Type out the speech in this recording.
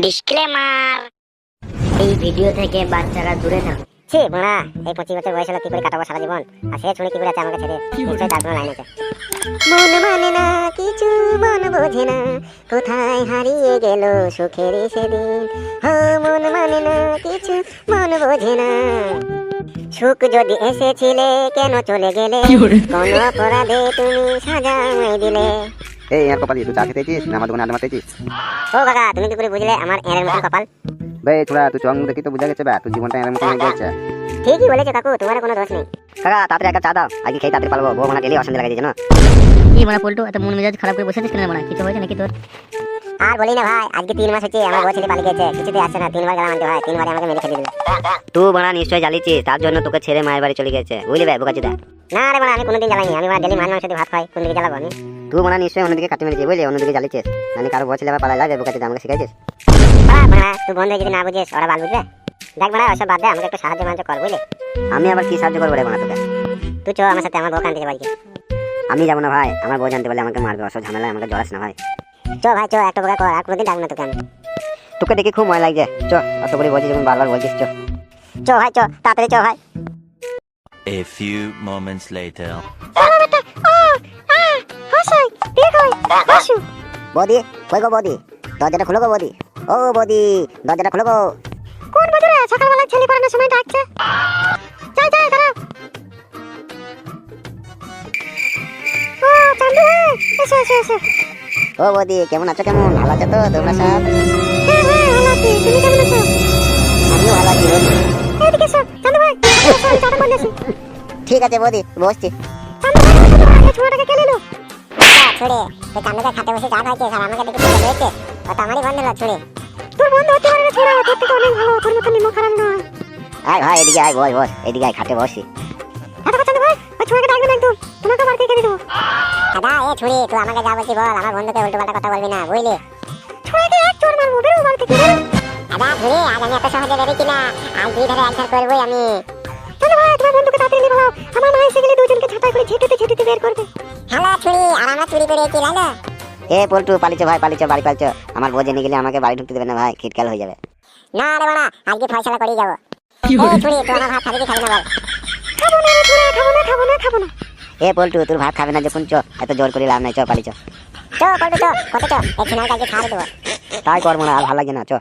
Disclaimer, এই video থেকে বাচ্চারা দূরে থাকুন। ছি বড়া, এই 25 বছর বয়স হলো কি করে কাটাবো সারা জীবন? আর সে ছুঁড়ে কি করে আছে আমাকে ছেড়ে? নিশ্চয়ই তার কোনো লাইন আছে। মন মানে না কিছু, মন বোঝে না কোথায় হারিয়ে গেল সুখের সেদিন। মন মানে না কিছু, মন বোঝে না। সুখ যদি এসেছিলে কেন চলে গেলে? কোন অপরাধে তুমি সাজা আমায় দিলে? এই আর কপালি, তুই চা খেতেছিস না আমার দোকানে আড্ডা মারতেছিস? ও কাকা, তুমি কি করে বুঝলে আমার এর মতো কপাল? বে ছোড়া, তুই চং দেখি তো বুঝা গেছে তোর জীবনটা এর মতো হয়ে গেছে। ঠিকই বলেছো কাকু, তোমার কোনো দোষ নেই। কাকা তাড়াতাড়ি একটা চা দাও, আগে খেয়ে তাড়াতাড়ি পারবো। বউ মানে ডেলি অশান্তি লাগাই দিয়েছে না। কি মানে পল্টু, এত মন মেজাজ খারাপ করে বসে আছিস কেন? মানে কিছু হয়েছে নাকি তোর? আর বলি না ভাই, আজকে 3 মাস হচ্ছে আমার বউ ছেলে পালিয়ে গেছে, কিছুতেই আসছে না। 3বার গেলাম আনতে ভাই, 3বারে আমাকে মেরে ফেলে দিল। তুই বাড়া নিশ্চয়ই জ্বালিয়েছিস, তার জন্য তোকে ছেড়ে মায়ের বাড়ি চলে গেছে, বুঝলি ভাই বোকাচোদা? না রে বাড়া, আমি কোনোদিন জ্বালাইনি। আমি বাড়া ডেলি মাছ মাংস দিয়ে ভাত খাই, কোন দিকে জ্বালাবো আমি? তুই বাড়া নিশ্চয়ই অন্যদিকে কাটি মেরেছিস, বুঝলি? অন্যদিকে জ্বালিয়েছিস, মানে কারো বউ ছেলে আবার পালা যাবে, বোকাচোদা আমাকে শিখাইছিস? বাড়া তুই বন্ধু যদি না বুঝিস, ওরা বাল বুঝবে? দেখ বাড়া, ওসব বাদ দে, আমাকে একটু সাহায্য মাহায্য কর, বুঝলি? আমি আবার কি সাহায্য করবো রে বাড়া তোকে? তুই চো আমার সাথে, আমার বউ কানতে বাড়িতে। আমি যাবো না ভাই, আমার বউ জানতে পারলে আমাকে মারবে, অসহ্য ঝামেলায় আমাকে জড়াস না ভাই। চো ভাই চো, একটা বোকা কর, আর কোনোদিন ডাকবো না তোকে আমি। তোকে দেখি খুব মজা লাগছে, চ অত করে বলছিস যখন বারবার বলছিস, চ চো ভাই চো, তাড়াতাড়ি চো ভাই। A few moments later. বৌদি, কই গো বৌদি, দরজাটা খুলো গো বৌদি। ও বৌদি, দরজাটা খুলো গো। কোন বন্ধু রে সকালবেলা ছেলে পড়ানোর সময় ডাকছে? যাই যাই দাঁড়াও। ও চান্দু, এসো এসো এসো। ও বৌদি, কেমন আছো? কেমন ভালো আছো তো তোমরা সব? হ্যাঁ হ্যাঁ ভালো আছি, তুমি কেমন আছো? আমিও ভালো আছি বৌদি। এদিকে এসো চান্দু ভাই, এসো, আমি চাটা করে আসি। ঠিক আছে বৌদি, বসছি। চান্দু ভাই, এই ছোঁয়াটাকে কে নিল? ছুড়ে, তো চান্দুকে খাতে বসে চা খাইছে, আর আমাকে দেখে চলে গেছে। ও তো আমারই বন্ধু না, ছুড়ে। তোর বন্ধু হতে পারে না ছোড়া, তোর থেকে অনেক ভালো, তোর মতো নিমো খারাপ নয়। আয় ভাই এদিকে আয়, বস বস, এদিকে আয়, খাটে বসি। দাদা চান্দু ভাই, ওই ছোঁয়াকে ডাকবেন একদম, তোমাকে মার খেয়ে দেবো। দাদা এ ছুড়ি, তুই আমাকে যা বলছিস বল, আমার বন্ধুকে উল্টো পাল্টা কথা বলবি না, বুঝলি? ছুঁয়াকে এক চোর মারবো, বেরো বাড়ি থেকে। দাদা ছুড়ি, আজ আমি এত সহজে বেরোচ্ছি না, আজ 2 ধারে একবার করবোই আমি। চান্দু ভাই, তোমার বন্ধুকে তাড়াতাড়ি বলো, আমার মা এসে গেলে দুজনকে ছাঁটাই করে ঝেঁটুতে বের করবে। হ্যালো ছুড়ি, আর আমরা চুরি করে কি লালো? এ পল্টু, পালিছো ভাই, পালিছো, বাড়ি পালিছো। আমার বউ জেনে গেলে আমাকে বাড়ি ঢুকতে দেবে না ভাই, খিটকাল হয়ে যাবে। না রে বাড়া, আজকে ফয়সালা করেই যাবো। এই ছুরি, তুই আমার ভাত খাবি কি খাবি না বল? খাবো না রে ছুরি, খাবো না। এ পল্টু, তোর ভাত খাবে না যখন, চ, এত জোর করে লাভ নাই, চ পালিছো। চো পল্টু চো, কত চো, এক সিনার কালকে ছাড় দেবো। তাই করবো না, আর ভালো লাগে না, চ।